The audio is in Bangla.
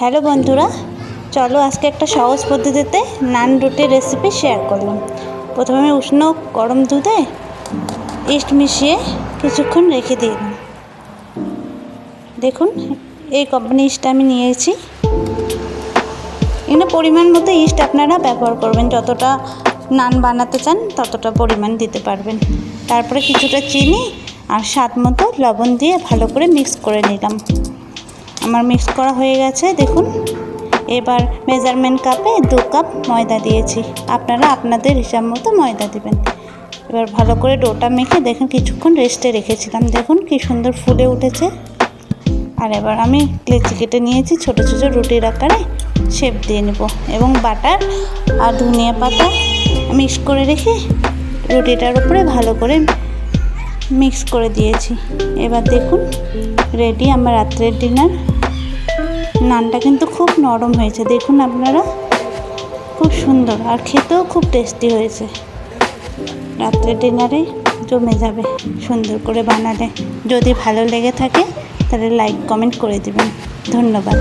হ্যালো বন্ধুরা, চলো আজকে একটা সহজ পদ্ধতিতে নান রুটির রেসিপি শেয়ার করলাম। প্রথমে আমি উষ্ণ গরম দুধে ইস্ট মিশিয়ে কিছুক্ষণ রেখে দিলাম। দেখুন, এই কোম্পানি ইস্ট আমি নিয়েছি। এখানে পরিমাণ মতো ইস্ট আপনারা ব্যবহার করবেন, যতটা নান বানাতে চান ততটা পরিমাণ দিতে পারবেন। তারপরে কিছুটা চিনি আর স্বাদ মতো লবণ দিয়ে ভালো করে মিক্স করে নিলাম। আমার মিক্স করা হয়ে গেছে। দেখুন, এবার মেজারমেন্ট কাপে 2 কাপ ময়দা দিয়েছি। আপনারা আপনাদের হিসাব মতো ময়দা দেবেন। এবার ভালো করে ডোটা মেখে দেখুন কিছুক্ষণ রেস্টে রেখেছিলাম। দেখুন কি সুন্দর ফুলে উঠেছে। আর এবার আমি লেচি কেটে নিয়েছি, ছোট ছোট রুটির আকারে শেপ দিয়ে নেব এবং বাটার আর ধনিয়া পাতা মিক্স করে রেখে রুটিটার উপরে ভালো করে মিক্স করে দিয়েছি। এবার দেখুন রেডি আমার রাত্রের ডিনার। নানটা কিন্তু খুব নরম হয়েছে, দেখুন আপনারা, খুব সুন্দর আর খেতেও খুব টেস্টি হয়েছে। রাত্রের ডিনারে জমে যাবে সুন্দর করে বানালে। যদি ভালো লেগে থাকে তাহলে লাইক কমেন্ট করে দিবেন। ধন্যবাদ।